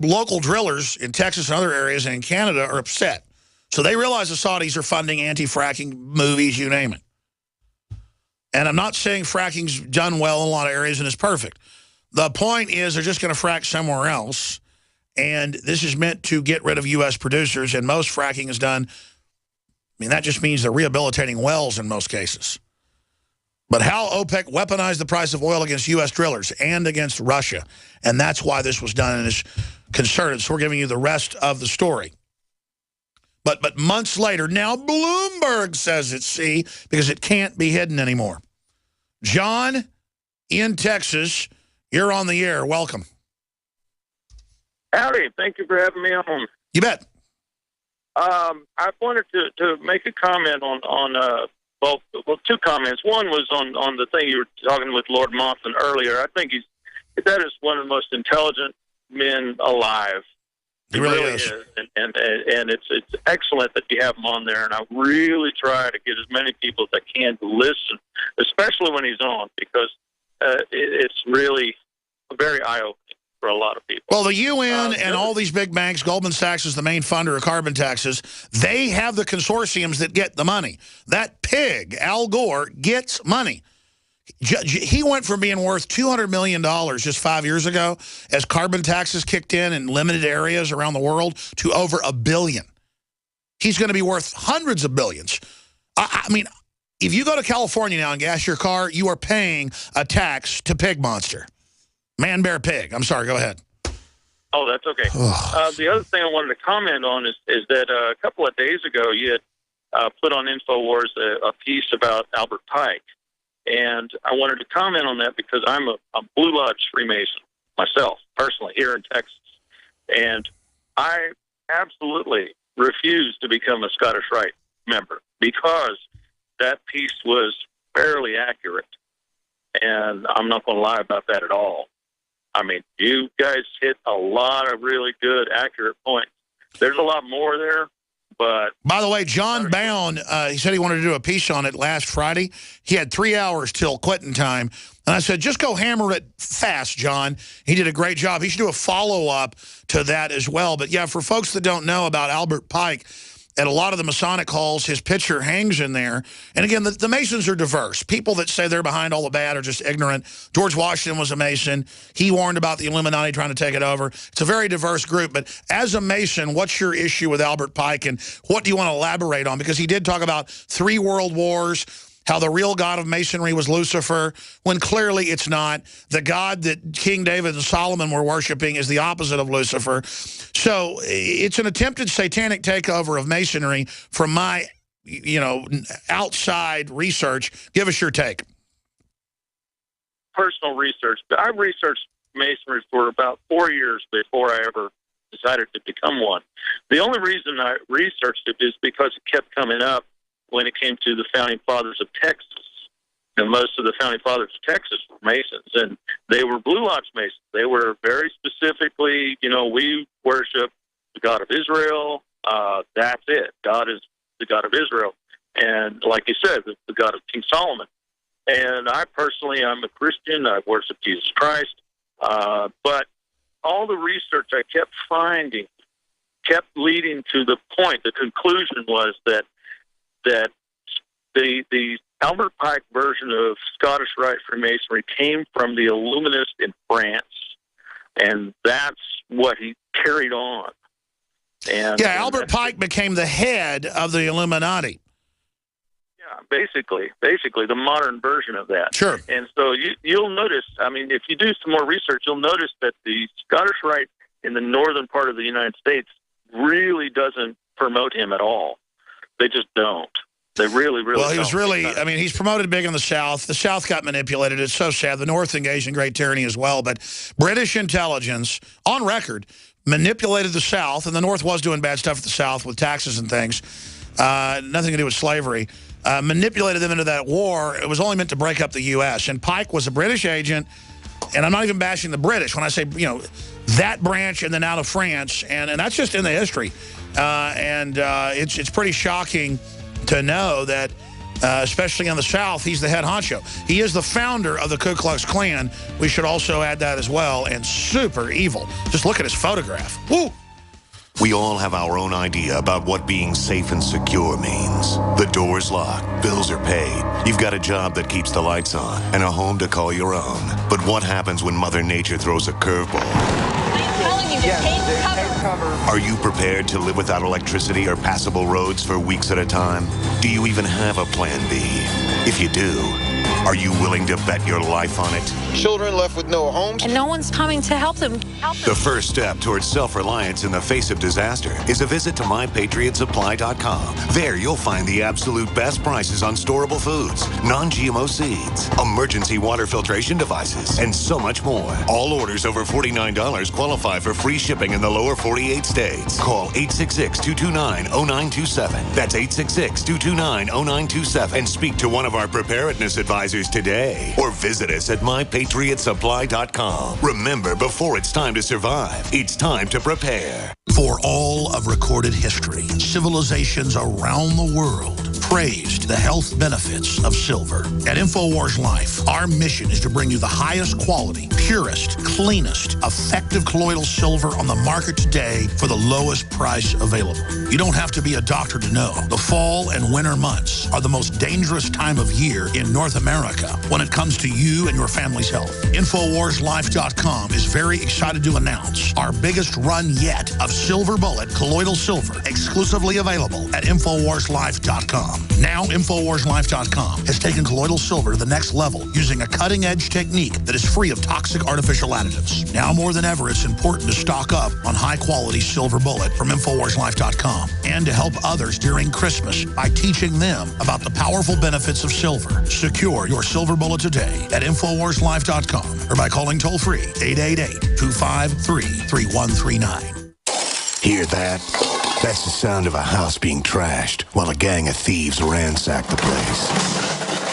local drillers in Texas and other areas and in Canada are upset. So they realize the Saudis are funding anti-fracking movies, you name it. And I'm not saying fracking's done well in a lot of areas and is perfect. The point is they're just going to frack somewhere else. And this is meant to get rid of U.S. producers. And most fracking is done, I mean, that just means they're rehabilitating wells in most cases. But how OPEC weaponized the price of oil against U.S. drillers and against Russia. And that's why this was done and is concerted. So we're giving you the rest of the story. But months later, now Bloomberg says it's C because it can't be hidden anymore. John, in Texas, you're on the air. Welcome. Howdy. Thank you for having me on. You bet. I wanted to make a comment on both. Well, two comments. One was on the thing you were talking with Lord Monson earlier. I think that is one of the most intelligent men alive. He really is. And it's excellent that you have him on there. And I really try to get as many people as I can to listen, especially when he's on, because it's really very eye-opening for a lot of people. Well, the UN and all these big banks, Goldman Sachs is the main funder of carbon taxes, they have the consortiums that get the money. That pig, Al Gore, gets money. He went from being worth $200 million just 5 years ago as carbon taxes kicked in limited areas around the world to over $1 billion. He's going to be worth hundreds of billions. I mean, if you go to California now and gas your car, you are paying a tax to Pig Monster. Man, bear, pig. I'm sorry, go ahead. Oh, that's okay. The other thing I wanted to comment on is that a couple of days ago you had put on InfoWars a piece about Albert Pike. And I wanted to comment on that because I'm a Blue Lodge Freemason myself, personally, here in Texas. And I absolutely refuse to become a Scottish Rite member because that piece was fairly accurate. And I'm not going to lie about that at all. I mean, you guys hit a lot of really good, accurate points. There's a lot more there. But by the way, John Bound, he said he wanted to do a piece on it last Friday. He had 3 hours till quitting time. And I said, just go hammer it fast, John. He did a great job. He should do a follow-up to that as well. But, yeah, for folks that don't know about Albert Pike, at a lot of the Masonic halls, his picture hangs in there. And, again, the Masons are diverse. People that say they're behind all the bad are just ignorant. George Washington was a Mason. He warned about the Illuminati trying to take it over. It's a very diverse group. But as a Mason, what's your issue with Albert Pike, and what do you want to elaborate on? Because he did talk about 3 world wars, how the real God of Masonry was Lucifer, when clearly it's not. The God that King David and Solomon were worshiping is the opposite of Lucifer. So it's an attempted satanic takeover of Masonry from my, outside research. Give us your take. Personal research. I researched Masonry for about 4 years before I ever decided to become one. The only reason I researched it is because it kept coming up when it came to the founding fathers of Texas. And most of the founding fathers of Texas were Masons, and they were Blue Lodge Masons. They were very specifically, we worship the God of Israel. That's it. God is the God of Israel. And like you said, the God of King Solomon. And I personally, I'm a Christian. I worship Jesus Christ. But all the research I kept finding kept leading to the point, the conclusion was that the Albert Pike version of Scottish Rite Freemasonry came from the Illuminists in France, and that's what he carried on. And Albert Pike became the head of the Illuminati. Yeah, basically the modern version of that. Sure. And so you'll notice, I mean, if you do some more research, you'll notice that the Scottish Rite in the northern part of the United States really doesn't promote him at all. They just don't. They really well, he don't. was really, I mean, he's promoted big in the South. The South got manipulated. It's so sad. The North engaged in great tyranny as well. But British intelligence, on record, manipulated the South, and the North was doing bad stuff at the South with taxes and things. Nothing to do with slavery. Manipulated them into that war. It was only meant to break up the U.S. And Pike was a British agent, and I'm not even bashing the British when I say, that branch and then out of France, and that's just in the history. It's pretty shocking to know that especially in the South. He's the head honcho. He is the founder of the Ku Klux Klan. We should also add that as well. And super evil. Just look at his photograph. Woo! We all have our own idea about what being safe and secure means. The door's locked, bills are paid, you've got a job that keeps the lights on, and a home to call your own. But what happens when Mother Nature throws a curveball? I'm telling you, just take cover. Are you prepared to live without electricity or passable roads for weeks at a time? Do you even have a plan B? If you do, are you willing to bet your life on it? Children left with no homes. And no one's coming to help them. The first step towards self-reliance in the face of disaster is a visit to MyPatriotSupply.com. There you'll find the absolute best prices on storable foods, non-GMO seeds, emergency water filtration devices, and so much more. All orders over $49 qualify for free shipping in the lower 48 states. Call 866-229-0927. That's 866-229-0927. And speak to one of our preparedness advisors today. Or visit us at MyPatriotSupply.com. Remember, before it's time to survive, it's time to prepare. For all of recorded history, civilizations around the world praised the health benefits of silver. At InfoWars Life, our mission is to bring you the highest quality, purest, cleanest, effective colloidal silver on the market today for the lowest price available. You don't have to be a doctor to know. The fall and winter months are the most dangerous time of year in North America when it comes to you and your family's health. InfoWarsLife.com is very excited to announce our biggest run yet of Silver Bullet colloidal silver, exclusively available at InfoWarsLife.com. Now, InfoWarsLife.com has taken colloidal silver to the next level using a cutting-edge technique that is free of toxic artificial additives. Now more than ever, it's important to stock up on high-quality Silver Bullet from InfoWarsLife.com and to help others during Christmas by teaching them about the powerful benefits of silver. Secure your Silver Bullet today at InfoWarsLife.com or by calling toll-free 888-253-3139. Hear that? That's the sound of a house being trashed while a gang of thieves ransack the place.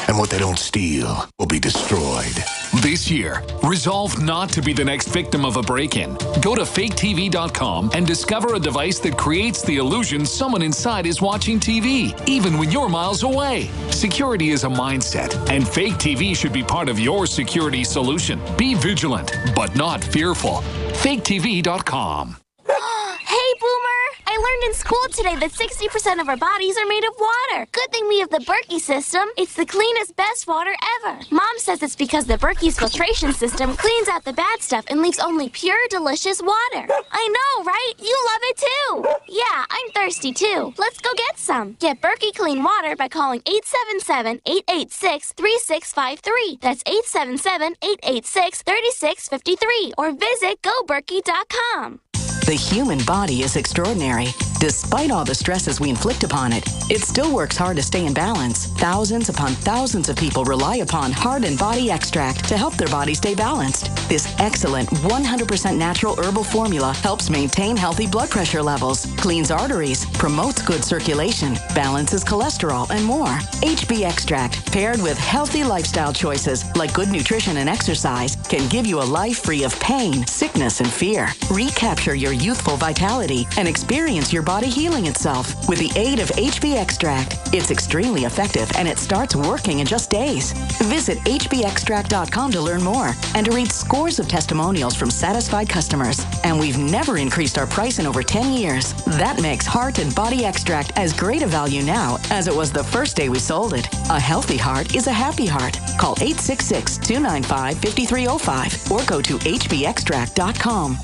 And what they don't steal will be destroyed. This year, resolve not to be the next victim of a break-in. Go to faketv.com and discover a device that creates the illusion someone inside is watching TV, even when you're miles away. Security is a mindset, and Fake TV should be part of your security solution. Be vigilant, but not fearful. faketv.com. Hey, Boomer! I learned in school today that 60% of our bodies are made of water. Good thing we have the Berkey system. It's the cleanest, best water ever. Mom says it's because the Berkey's filtration system cleans out the bad stuff and leaves only pure, delicious water. I know, right? You love it too. Yeah, I'm thirsty too. Let's go get some. Get Berkey clean water by calling 877-886-3653. That's 877-886-3653. Or visit GoBerkey.com. The human body is extraordinary. Despite all the stresses we inflict upon it, it still works hard to stay in balance. Thousands upon thousands of people rely upon Heart and Body Extract to help their body stay balanced. This excellent 100% natural herbal formula helps maintain healthy blood pressure levels, cleans arteries, promotes good circulation, balances cholesterol, and more. HB Extract, paired with healthy lifestyle choices like good nutrition and exercise, can give you a life free of pain, sickness, and fear. Recapture your youthful vitality and experience your body healing itself with the aid of HB Extract. It's extremely effective and it starts working in just days. Visit hbextract.com to learn more and to read scores of testimonials from satisfied customers. And we've never increased our price in over 10 years. That makes Heart and Body Extract as great a value now as it was the first day we sold it. A healthy heart is a happy heart. Call 866-295-5305 or go to hbextract.com.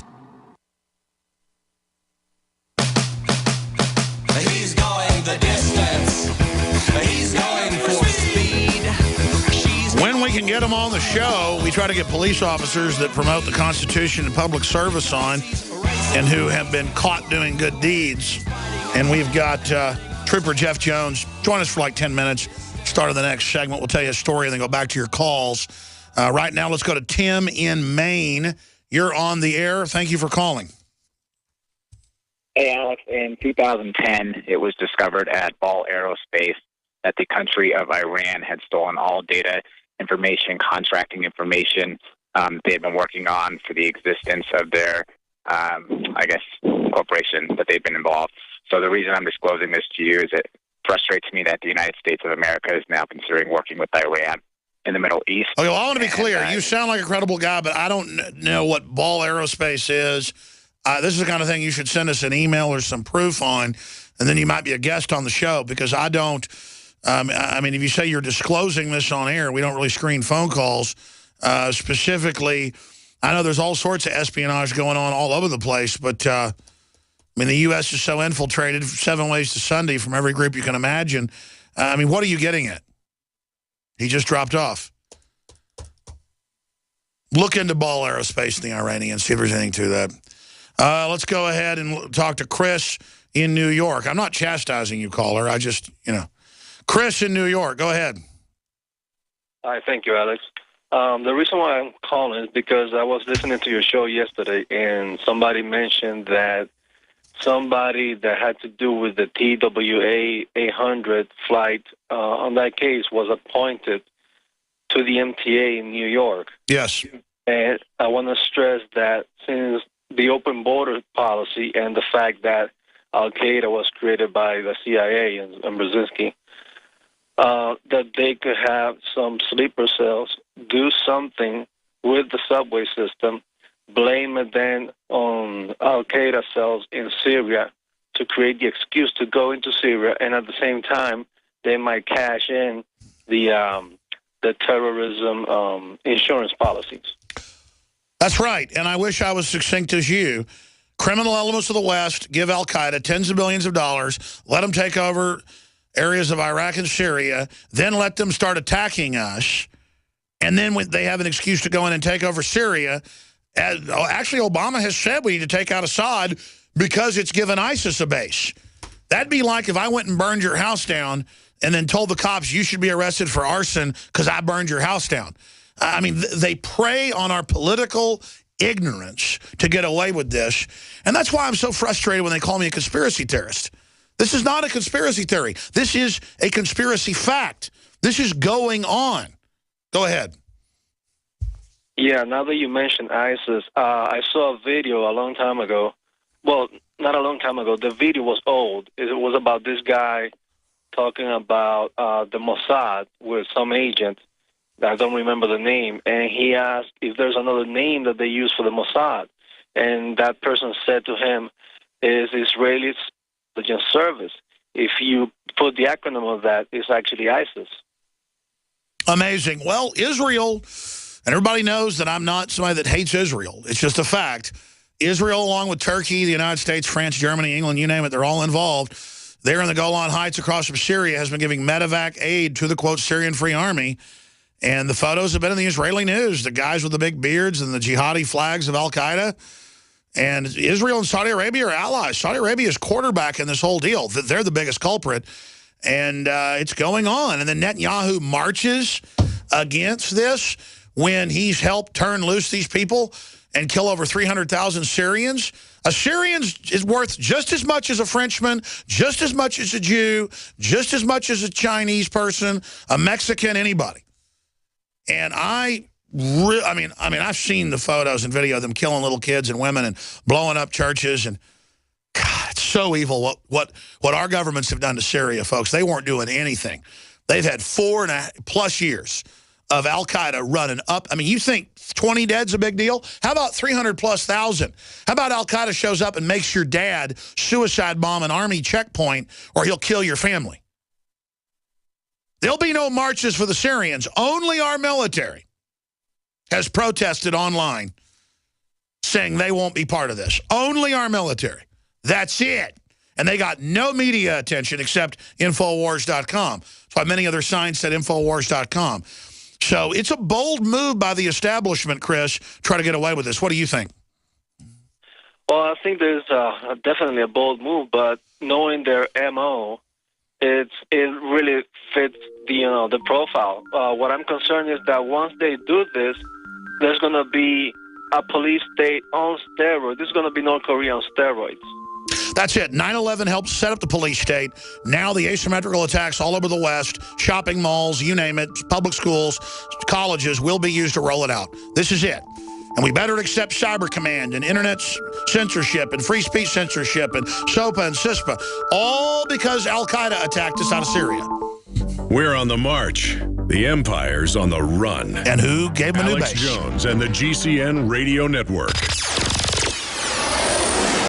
He's going the distance. He's going for speed. When we can get them on the show, we try to get police officers that promote the Constitution and public service on and who have been caught doing good deeds. And we've got Trooper Jeff Jones. Join us for like 10 minutes. Start of the next segment. We'll tell you a story and then go back to your calls. Right now, let's go to Tim in Maine. You're on the air. Thank you for calling. Hey, Alex, in 2010, it was discovered at Ball Aerospace that the country of Iran had stolen all data information, contracting information they had been working on for the existence of their, corporation that they've been involved. So the reason I'm disclosing this to you is that frustrates me that the United States of America is now considering working with Iran in the Middle East. Okay, well, I want to be clear. You sound like a credible guy, but I don't know what Ball Aerospace is. This is the kind of thing you should send us an email or some proof on, and then you might be a guest on the show, because I don't. I mean, if you say you're disclosing this on air, we don't really screen phone calls. Specifically, I know there's all sorts of espionage going on all over the place, but I mean, the U.S. is so infiltrated 7 ways to Sunday from every group you can imagine. I mean, what are you getting at? He just dropped off. Look into Ball Aerospace and the Iranians, see if there's anything to that. Let's go ahead and talk to Chris in New York. I'm not chastising you, caller. I just, Chris in New York, go ahead. Hi, thank you, Alex. The reason why I'm calling is because I was listening to your show yesterday, and somebody mentioned that somebody that had to do with the TWA 800 flight on that case was appointed to the MTA in New York. Yes. And I want to stress that since the open border policy and the fact that Al-Qaeda was created by the CIA and Brzezinski, that they could have some sleeper cells, do something with the subway system, blame it then on Al-Qaeda cells in Syria to create the excuse to go into Syria, and at the same time, they might cash in the terrorism insurance policies. That's right, and I wish I was succinct as you. Criminal elements of the West give Al-Qaeda tens of billions of dollars, let them take over areas of Iraq and Syria, then let them start attacking us, and then when they have an excuse to go in and take over Syria. Actually, Obama has said we need to take out Assad because it's given ISIS a base. That'd be like if I went and burned your house down and then told the cops you should be arrested for arson because I burned your house down. I mean, they prey on our political ignorance to get away with this. And that's why I'm so frustrated when they call me a conspiracy theorist. This is not a conspiracy theory. This is a conspiracy fact. This is going on. Go ahead. Yeah, now that you mentioned ISIS, I saw a video a long time ago. Well, not a long time ago. The video was old. It was about this guy talking about the Mossad with some agent. I don't remember the name. And he asked if there's another name that they use for the Mossad. And that person said to him, is Israeli Intelligence Service. If you put the acronym of that, it's actually ISIS. Amazing. Well, Israel... And everybody knows that I'm not somebody that hates Israel. It's just a fact. Israel, along with Turkey, the United States, France, Germany, England, you name it, they're all involved. They're in the Golan Heights across from Syria, has been giving medevac aid to the, quote, Syrian Free Army. And the photos have been in the Israeli news. The guys with the big beards and the jihadi flags of Al-Qaeda. And Israel and Saudi Arabia are allies. Saudi Arabia is quarterback in this whole deal. They're the biggest culprit. And it's going on. And then Netanyahu marches against this when he's helped turn loose these people and kill over 300,000 Syrians. A Syrian is worth just as much as a Frenchman, just as much as a Jew, just as much as a Chinese person, a Mexican, anybody. And I mean, I've seen the photos and video of them killing little kids and women and blowing up churches. And God, it's so evil what our governments have done to Syria, folks. They weren't doing anything. They've had 4+ years of Al-Qaeda running up. I mean, you think 20 dead's a big deal? How about 300,000+? How about Al-Qaeda shows up and makes your dad suicide bomb an army checkpoint, or he'll kill your family? There'll be no marches for the Syrians. Only our military has protested online saying they won't be part of this. Only our military. That's it. And they got no media attention except Infowars.com. That's why many other signs said Infowars.com. So it's a bold move by the establishment, Chris, try to get away with this. What do you think? Well, I think there's definitely a bold move, but knowing their MO, it really fits the profile. What I'm concerned is that once they do this, there's going to be a police state on steroids. There's going to be North Korea on steroids. That's it. 9/11 helped set up the police state. Now the asymmetrical attacks all over the West, shopping malls, you name it, public schools, colleges will be used to roll it out. This is it. And we better accept Cyber Command and internet censorship and free speech censorship and SOPA and CISPA, all because Al-Qaeda attacked us out of Syria. We're on the march. The Empire's on the run. And who gave him a new base? Alex Jones and the GCN Radio Network.